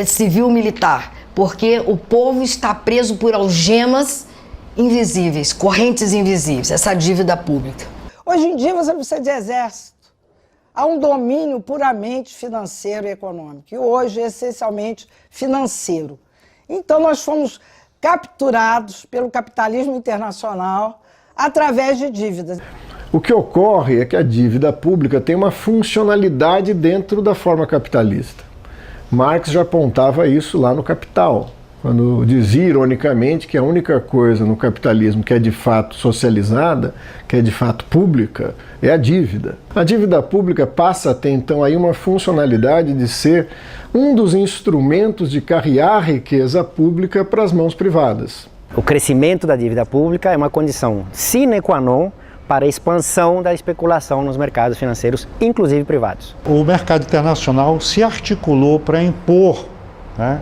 civil-militar, porque o povo está preso por algemas invisíveis, correntes invisíveis, essa dívida pública. Hoje em dia você não precisa de exército. Há um domínio puramente financeiro e econômico, e hoje essencialmente financeiro. Então nós fomos capturados pelo capitalismo internacional através de dívidas. O que ocorre é que a dívida pública tem uma funcionalidade dentro da forma capitalista. Marx já apontava isso lá no Capital, quando dizia ironicamente que a única coisa no capitalismo que é de fato socializada, que é de fato pública, é a dívida. A dívida pública passa a ter então aí uma funcionalidade de ser um dos instrumentos de carrear riqueza pública para as mãos privadas. O crescimento da dívida pública é uma condição sine qua non para a expansão da especulação nos mercados financeiros, inclusive privados. O mercado internacional se articulou para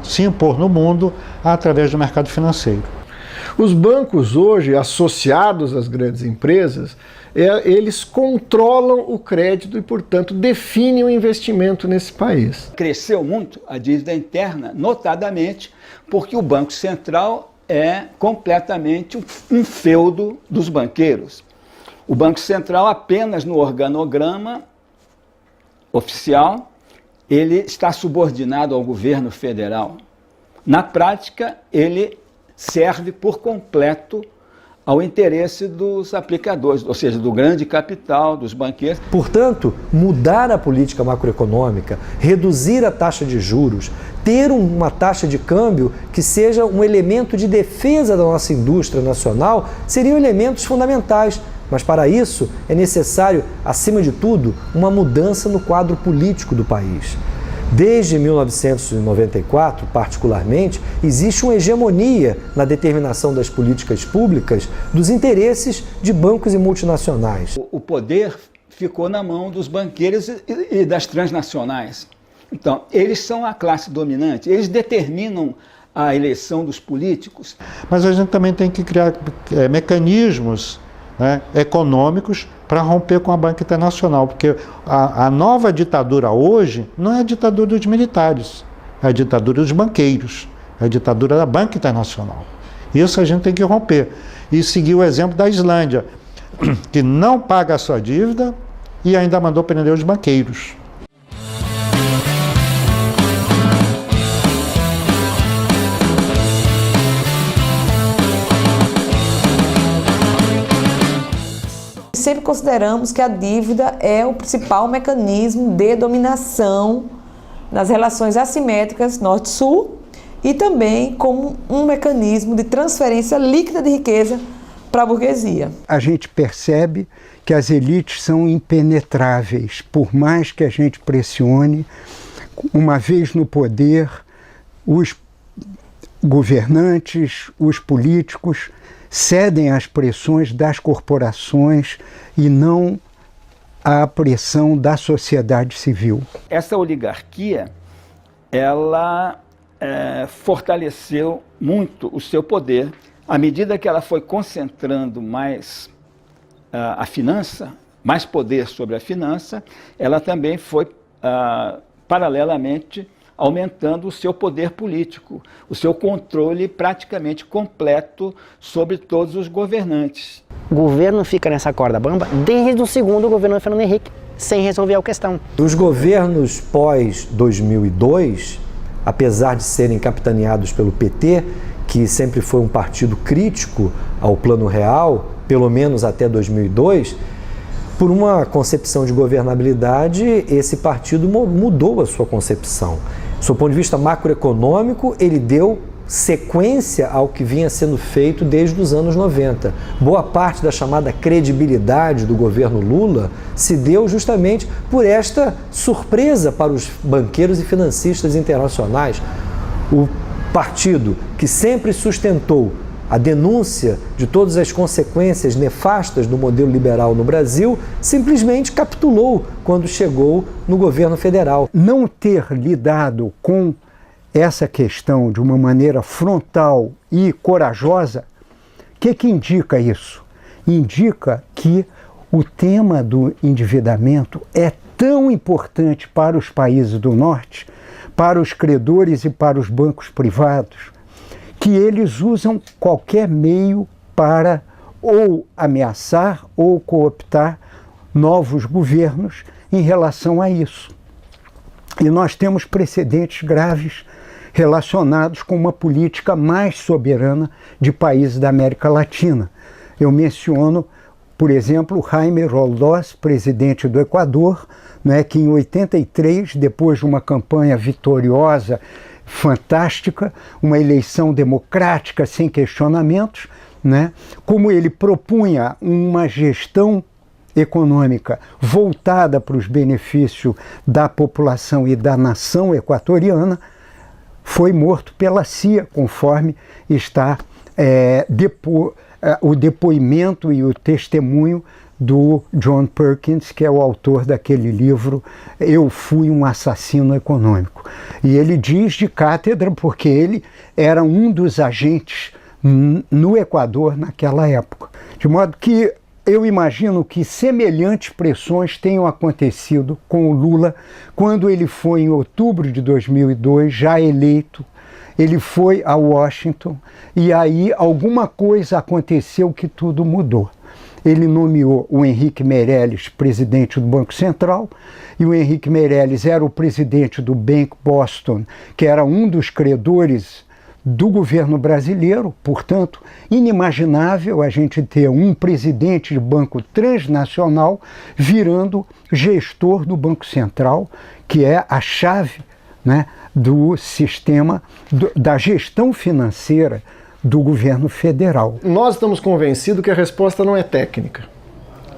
se impor no mundo através do mercado financeiro. Os bancos hoje, associados às grandes empresas, eles controlam o crédito e, portanto, definem o investimento nesse país. Cresceu muito a dívida interna, notadamente porque o Banco Central é completamente um feudo dos banqueiros. O Banco Central, apenas no organograma oficial, ele está subordinado ao governo federal. Na prática, ele serve por completo ao interesse dos aplicadores, ou seja, do grande capital, dos banqueiros. Portanto, mudar a política macroeconômica, reduzir a taxa de juros, ter uma taxa de câmbio que seja um elemento de defesa da nossa indústria nacional, seriam elementos fundamentais. Mas para isso é necessário, acima de tudo, uma mudança no quadro político do país. Desde 1994, particularmente, existe uma hegemonia na determinação das políticas públicas dos interesses de bancos e multinacionais. O poder ficou na mão dos banqueiros e das transnacionais. Então, eles são a classe dominante, eles determinam a eleição dos políticos. Mas a gente também tem que criar mecanismos, né, econômicos para romper com a banca internacional, porque a nova ditadura hoje não é a ditadura dos militares, é a ditadura dos banqueiros, é a ditadura da banca internacional. Isso a gente tem que romper. E seguir o exemplo da Islândia, que não paga a sua dívida e ainda mandou prender os banqueiros. Sempre consideramos que a dívida é o principal mecanismo de dominação nas relações assimétricas norte-sul e também como um mecanismo de transferência líquida de riqueza para a burguesia. A gente percebe que as elites são impenetráveis, por mais que a gente pressione. Uma vez no poder, os governantes, os políticos cedem às pressões das corporações e não à pressão da sociedade civil. Essa oligarquia, ela fortaleceu muito o seu poder à medida que ela foi concentrando mais a finança, mais poder sobre a finança, ela também foi paralelamente aumentando o seu poder político, o seu controle praticamente completo sobre todos os governantes. O governo fica nessa corda bamba desde o segundo governo de Fernando Henrique, sem resolver a questão. Os governos pós-2002, apesar de serem capitaneados pelo PT, que sempre foi um partido crítico ao Plano Real, pelo menos até 2002, por uma concepção de governabilidade, esse partido mudou a sua concepção. Do ponto de vista macroeconômico, ele deu sequência ao que vinha sendo feito desde os anos 90. Boa parte da chamada credibilidade do governo Lula se deu justamente por esta surpresa para os banqueiros e financistas internacionais. O partido que sempre sustentou a denúncia de todas as consequências nefastas do modelo liberal no Brasil, simplesmente capitulou quando chegou no governo federal. Não ter lidado com essa questão de uma maneira frontal e corajosa, o que indica isso? Indica que o tema do endividamento é tão importante para os países do Norte, para os credores e para os bancos privados, que eles usam qualquer meio para ou ameaçar ou cooptar novos governos em relação a isso. E nós temos precedentes graves relacionados com uma política mais soberana de países da América Latina. Eu menciono, por exemplo, Jaime Roldós, presidente do Equador, né, que em 83, depois de uma campanha vitoriosa, fantástica, uma eleição democrática sem questionamentos, né? Como ele propunha uma gestão econômica voltada para os benefícios da população e da nação equatoriana, foi morto pela CIA, conforme está o depoimento e o testemunho do John Perkins, que é o autor daquele livro Eu Fui um Assassino Econômico. E ele diz de cátedra porque ele era um dos agentes no Equador naquela época. De modo que eu imagino que semelhantes pressões tenham acontecido com o Lula quando ele foi, em outubro de 2002, já eleito. Ele foi a Washington e aí alguma coisa aconteceu que tudo mudou. Ele nomeou o Henrique Meirelles presidente do Banco Central, e o Henrique Meirelles era o presidente do Bank Boston, que era um dos credores do governo brasileiro. Portanto, inimaginável a gente ter um presidente de banco transnacional virando gestor do Banco Central, que é a chave, né, do sistema da gestão financeira do governo federal. Nós estamos convencidos que a resposta não é técnica,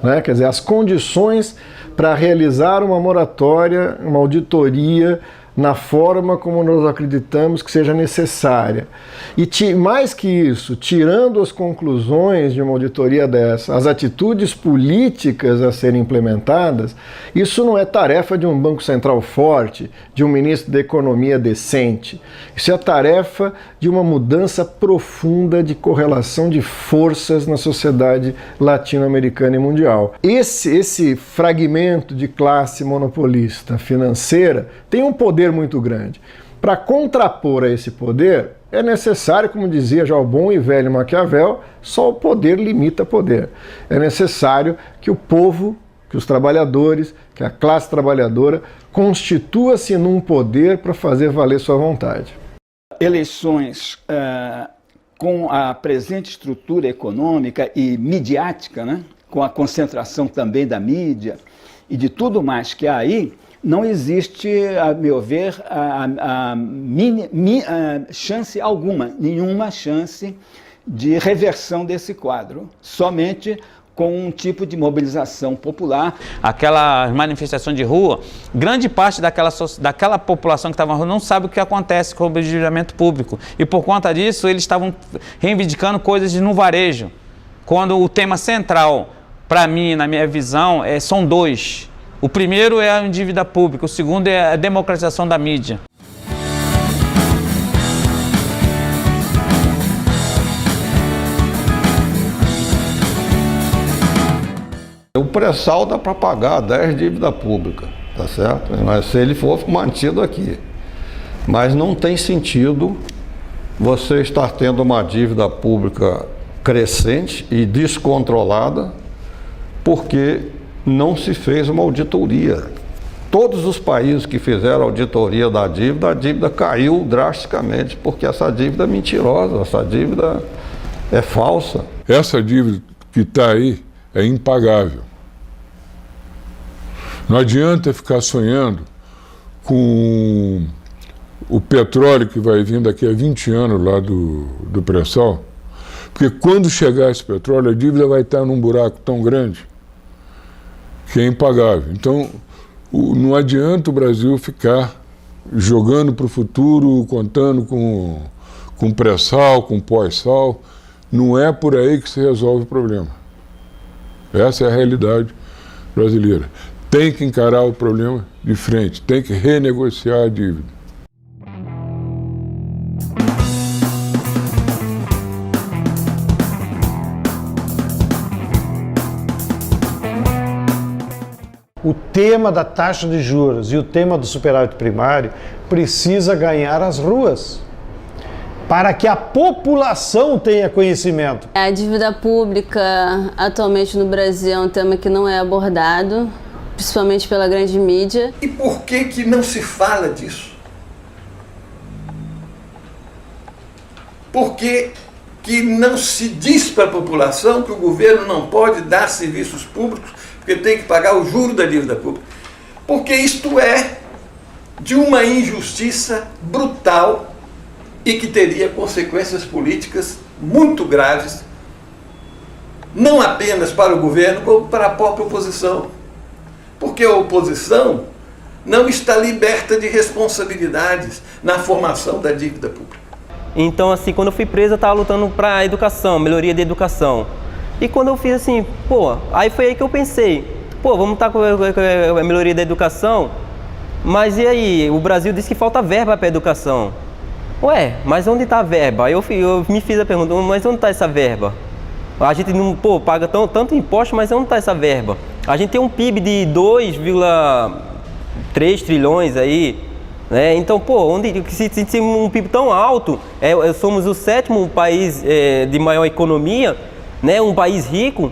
né? Quer dizer, as condições para realizar uma moratória, uma auditoria na forma como nós acreditamos que seja necessária. E mais que isso, tirando as conclusões de uma auditoria dessa, as atitudes políticas a serem implementadas, isso não é tarefa de um Banco Central forte, de um ministro da Economia decente. Isso é tarefa de uma mudança profunda de correlação de forças na sociedade latino-americana e mundial. Esse fragmento de classe monopolista financeira tem um poder muito grande. Para contrapor a esse poder, é necessário, como dizia já o bom e velho Maquiavel, só o poder limita poder. É necessário que o povo, que os trabalhadores, que a classe trabalhadora constitua-se num poder para fazer valer sua vontade. Eleições com a presente estrutura econômica e midiática, né, com a concentração também da mídia e de tudo mais que há aí, não existe, a meu ver, chance alguma, nenhuma chance de reversão desse quadro, somente com um tipo de mobilização popular. Aquela manifestação de rua, grande parte daquela população que estava na rua não sabe o que acontece com o endividamento público. E por conta disso, eles estavam reivindicando coisas no varejo. Quando o tema central, para mim, na minha visão, são dois. O primeiro é a dívida pública, o segundo é a democratização da mídia. O pré-sal dá para pagar 10 dívidas públicas, tá certo? Mas se ele for mantido aqui. Mas não tem sentido você estar tendo uma dívida pública crescente e descontrolada, porque não se fez uma auditoria. Todos os países que fizeram auditoria da dívida, a dívida caiu drasticamente, porque essa dívida é mentirosa, essa dívida é falsa. Essa dívida que está aí é impagável. Não adianta ficar sonhando com o petróleo que vai vir daqui a 20 anos lá do pré-sal, porque quando chegar esse petróleo, a dívida vai estar num buraco tão grande que é impagável. Então, não adianta o Brasil ficar jogando para o futuro, contando com pré-sal, com pós-sal. Não é por aí que se resolve o problema. Essa é a realidade brasileira. Tem que encarar o problema de frente, tem que renegociar a dívida. O tema da taxa de juros e o tema do superávit primário precisa ganhar as ruas para que a população tenha conhecimento. A dívida pública atualmente no Brasil é um tema que não é abordado, principalmente pela grande mídia. E por que não se fala disso? Por que não se diz para a população que o governo não pode dar serviços públicos porque tem que pagar o juro da dívida pública? Porque isto é de uma injustiça brutal e que teria consequências políticas muito graves, não apenas para o governo, como para a própria oposição. Porque a oposição não está liberta de responsabilidades na formação da dívida pública. Então, assim, quando eu fui preso, eu estava lutando para a educação, melhoria da educação. E quando eu fiz assim, aí foi aí que eu pensei, vamos estar com a melhoria da educação, mas e aí? O Brasil diz que falta verba para a educação. Ué, mas onde está a verba? Eu me fiz a pergunta, mas onde está essa verba? A gente não paga tanto imposto, mas onde está essa verba? A gente tem um PIB de 2,3 trilhões aí, né? Então, se um PIB tão alto, somos o 7º país de maior economia, né? Um país rico,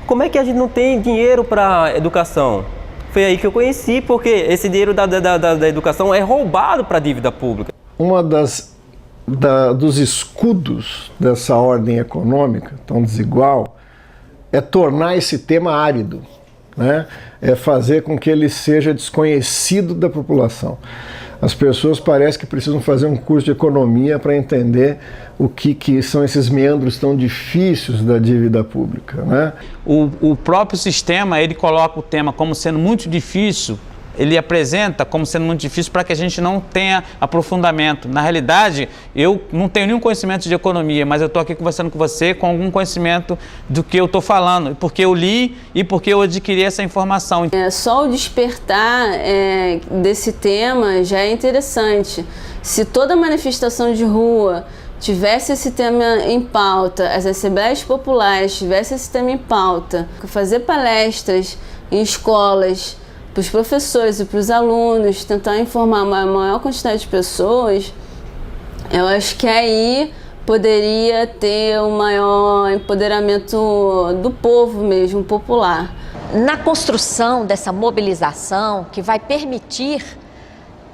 como é que a gente não tem dinheiro para educação? Foi aí que eu conheci, porque esse dinheiro da educação é roubado para a dívida pública. Uma das dos escudos dessa ordem econômica tão desigual é tornar esse tema árido, né? É fazer com que ele seja desconhecido da população. As pessoas parecem que precisam fazer um curso de economia para entender o que são esses meandros tão difíceis da dívida pública, né? O próprio sistema, ele coloca o tema como sendo muito difícil, ele apresenta como sendo muito difícil para que a gente não tenha aprofundamento. Na realidade, eu não tenho nenhum conhecimento de economia, mas eu estou aqui conversando com você com algum conhecimento do que eu estou falando, porque eu li e porque eu adquiri essa informação. Só o despertar desse tema já é interessante. Se toda manifestação de rua tivesse esse tema em pauta, as assembleias populares tivessem esse tema em pauta, fazer palestras em escolas, para os professores e para os alunos, tentar informar uma maior quantidade de pessoas, eu acho que aí poderia ter um maior empoderamento do povo mesmo, popular. Na construção dessa mobilização que vai permitir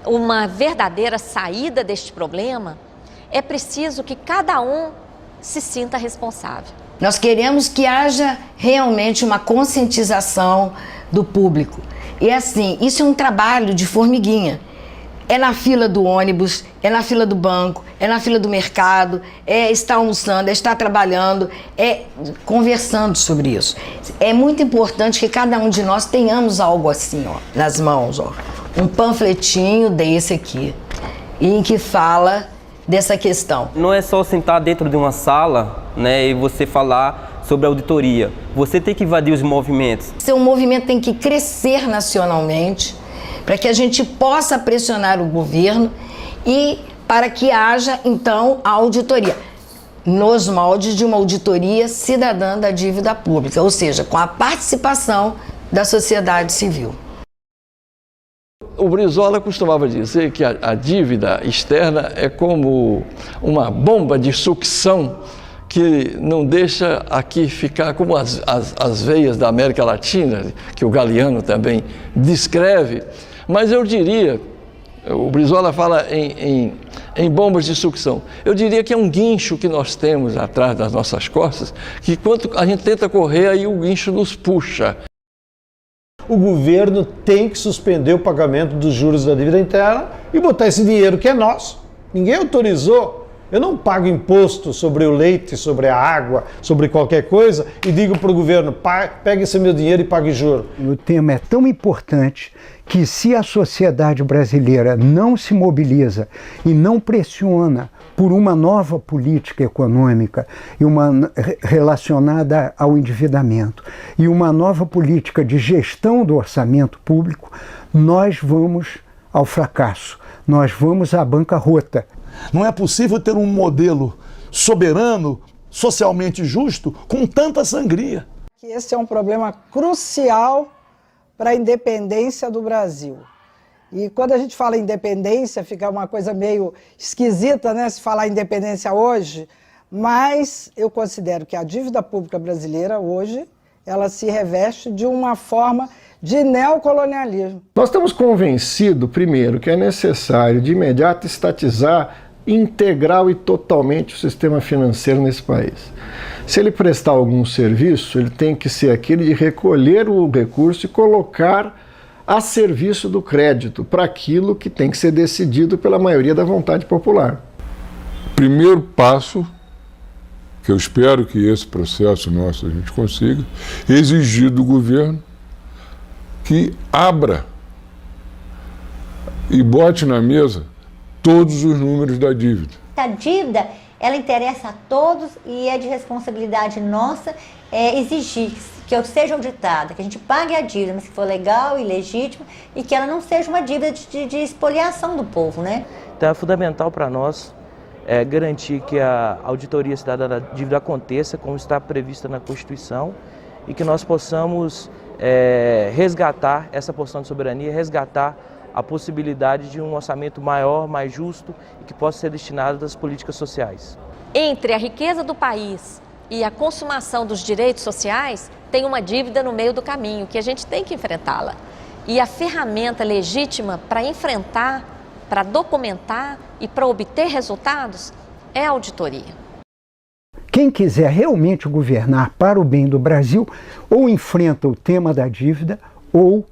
uma verdadeira saída deste problema, é preciso que cada um se sinta responsável. Nós queremos que haja realmente uma conscientização do público. E assim, isso é um trabalho de formiguinha. É na fila do ônibus, é na fila do banco, é na fila do mercado, é estar almoçando, é estar trabalhando, é conversando sobre isso. É muito importante que cada um de nós tenhamos algo assim, ó, nas mãos, ó. Um panfletinho desse aqui, em que fala dessa questão. Não é só sentar dentro de uma sala, né, e você falar sobre a auditoria. Você tem que invadir os movimentos. Seu movimento tem que crescer nacionalmente para que a gente possa pressionar o governo e para que haja, então, a auditoria, nos moldes de uma auditoria cidadã da dívida pública, ou seja, com a participação da sociedade civil. O Brizola costumava dizer que a dívida externa é como uma bomba de sucção que não deixa aqui ficar como as veias da América Latina, que o Galeano também descreve. Mas eu diria, o Brizola fala em bombas de sucção, eu diria que é um guincho que nós temos atrás das nossas costas, que quando a gente tenta correr, aí o guincho nos puxa. O governo tem que suspender o pagamento dos juros da dívida interna e botar esse dinheiro que é nosso. Ninguém autorizou. Eu não pago imposto sobre o leite, sobre a água, sobre qualquer coisa e digo para o governo, pegue esse meu dinheiro e pague juro. O tema é tão importante que se a sociedade brasileira não se mobiliza e não pressiona por uma nova política econômica e uma relacionada ao endividamento e uma nova política de gestão do orçamento público, nós vamos ao fracasso, nós vamos à bancarrota. Não é possível ter um modelo soberano, socialmente justo, com tanta sangria. Esse é um problema crucial para a independência do Brasil. E quando a gente fala em independência, fica uma coisa meio esquisita, né, se falar independência hoje, mas eu considero que a dívida pública brasileira hoje, ela se reveste de uma forma de neocolonialismo. Nós estamos convencidos, primeiro, que é necessário de imediato estatizar integral e totalmente o sistema financeiro nesse país. Se ele prestar algum serviço, ele tem que ser aquele de recolher o recurso e colocar a serviço do crédito para aquilo que tem que ser decidido pela maioria da vontade popular. Primeiro passo, que eu espero que esse processo nosso a gente consiga, exigir do governo que abra e bote na mesa todos os números da dívida. A dívida, ela interessa a todos e é de responsabilidade nossa exigir que eu seja auditada, que a gente pague a dívida, mas que for legal e legítima e que ela não seja uma dívida de expoliação do povo, né? Então é fundamental para nós garantir que a auditoria cidadã da dívida aconteça como está prevista na Constituição e que nós possamos resgatar essa porção de soberania, resgatar a possibilidade de um orçamento maior, mais justo e que possa ser destinado às políticas sociais. Entre a riqueza do país e a consumação dos direitos sociais, tem uma dívida no meio do caminho, que a gente tem que enfrentá-la. E a ferramenta legítima para enfrentar, para documentar e para obter resultados é auditoria. Quem quiser realmente governar para o bem do Brasil, ou enfrenta o tema da dívida, ou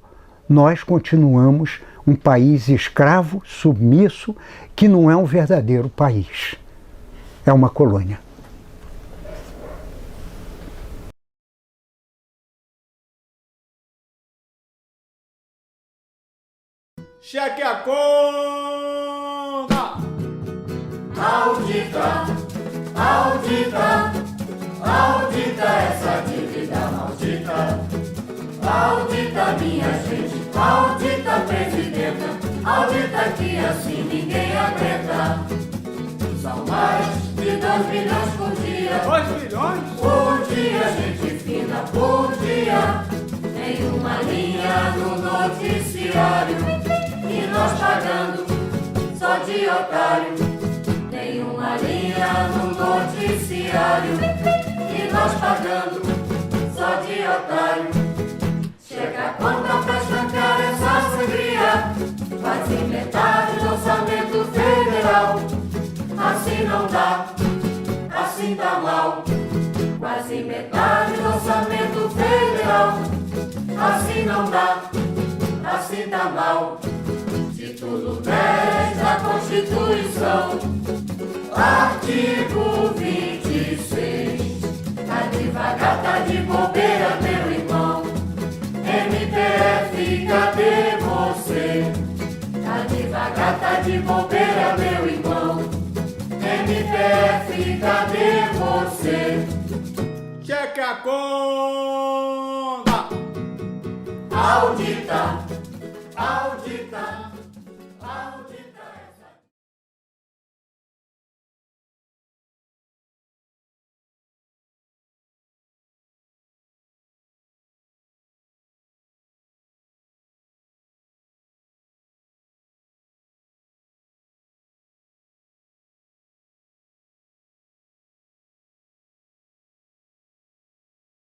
nós continuamos um país escravo, submisso, que não é um verdadeiro país. É uma colônia. Cheque a conta! Audita, audita, audita essa dívida maldita. Audita minha gente, audita presidenta, audita que assim ninguém aguenta. São mais de 2 milhões por dia. 2 milhões? Por dia, gente fina, por dia. Tem uma linha no noticiário e nós pagando só de otário. Tem uma linha no noticiário e nós pagando só de otário. Chega a conta pra estancar essa sangria, quase metade do orçamento federal. Assim não dá, assim tá mal. Quase metade do orçamento federal. Assim não dá, assim tá mal. Título 10 da Constituição, artigo 26. Tá devagar, tá de bobeira, meu irmão. MPF, cadê você? Tá devagar, tá de bobeira, meu irmão. MPF, cadê você? Cheque a conta! Audita, audita.